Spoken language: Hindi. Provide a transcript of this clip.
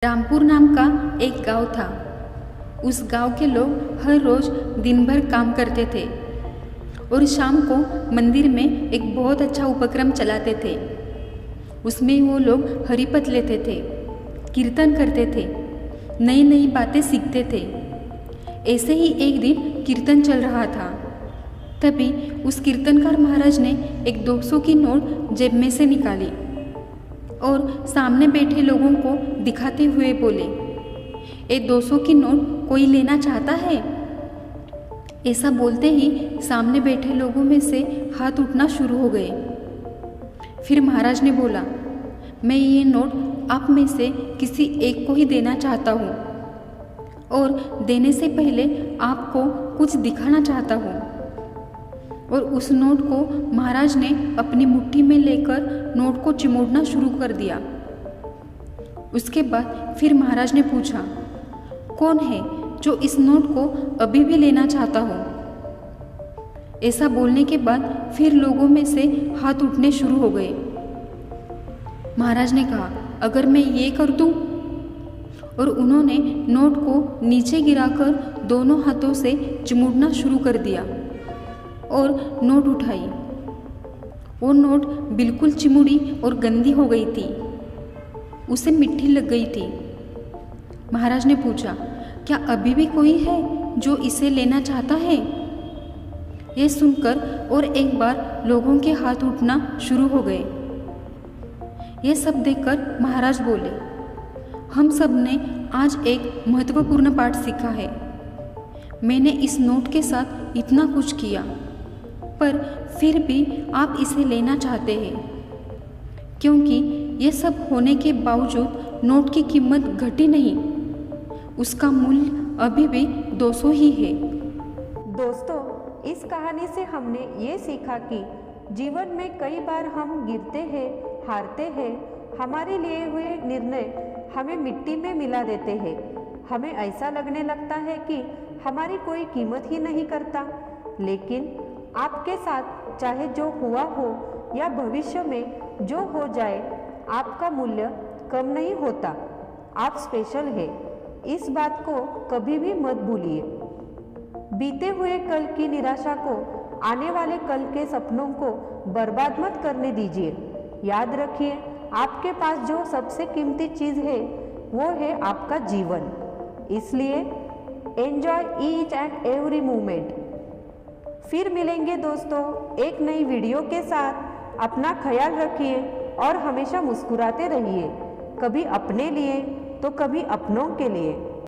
रामपुर नाम का एक गांव था। उस गांव के लोग हर रोज़ दिन भर काम करते थे और शाम को मंदिर में एक बहुत अच्छा उपक्रम चलाते थे। उसमें वो लोग हरिपथ लेते थे, कीर्तन करते थे, नई नई बातें सीखते थे। ऐसे ही एक दिन कीर्तन चल रहा था। तभी उस कीर्तनकार महाराज ने एक 200 की नोट जेब में से निकाली और सामने बैठे लोगों को दिखाते हुए बोले, ये 200 की नोट कोई लेना चाहता है? ऐसा बोलते ही सामने बैठे लोगों में से हाथ उठना शुरू हो गए। फिर महाराज ने बोला, मैं ये नोट आप में से किसी एक को ही देना चाहता हूँ और देने से पहले आपको कुछ दिखाना चाहता हूँ। और उस नोट को महाराज ने अपनी मुट्ठी में लेकर नोट को चिमोड़ना शुरू कर दिया। उसके बाद फिर महाराज ने पूछा, कौन है जो इस नोट को अभी भी लेना चाहता हो? ऐसा बोलने के बाद फिर लोगों में से हाथ उठने शुरू हो गए। महाराज ने कहा, अगर मैं ये कर दूं? और उन्होंने नोट को नीचे गिराकर दोनों हाथों से चिमोड़ना शुरू कर दिया और नोट उठाई। वो नोट बिल्कुल चिमुड़ी और गंदी हो गई थी, उसे मिट्टी लग गई थी। महाराज ने पूछा, क्या अभी भी कोई है जो इसे लेना चाहता है? ये सुनकर और एक बार लोगों के हाथ उठना शुरू हो गए। ये सब देखकर महाराज बोले, हम सब ने आज एक महत्वपूर्ण पाठ सीखा है। मैंने इस नोट के साथ इतना कुछ किया, पर फिर भी आप इसे लेना चाहते हैं, क्योंकि ये सब होने के बावजूद नोट की कीमत घटी नहीं, उसका मूल्य अभी भी 200 ही है। दोस्तों, इस कहानी से हमने ये सीखा कि जीवन में कई बार हम गिरते हैं, हारते हैं, हमारे लिए हुए निर्णय हमें मिट्टी में मिला देते हैं। हमें ऐसा लगने लगता है कि हमारी कोई कीमत ही नहीं करता, लेकिन आपके साथ चाहे जो हुआ हो या भविष्य में जो हो जाए, आपका मूल्य कम नहीं होता। आप स्पेशल है, इस बात को कभी भी मत भूलिए। बीते हुए कल की निराशा को आने वाले कल के सपनों को बर्बाद मत करने दीजिए। याद रखिए, आपके पास जो सबसे कीमती चीज़ है वो है आपका जीवन। इसलिए enjoy each and every moment. फिर मिलेंगे दोस्तों एक नई वीडियो के साथ। अपना ख्याल रखिए और हमेशा मुस्कुराते रहिए, कभी अपने लिए तो कभी अपनों के लिए।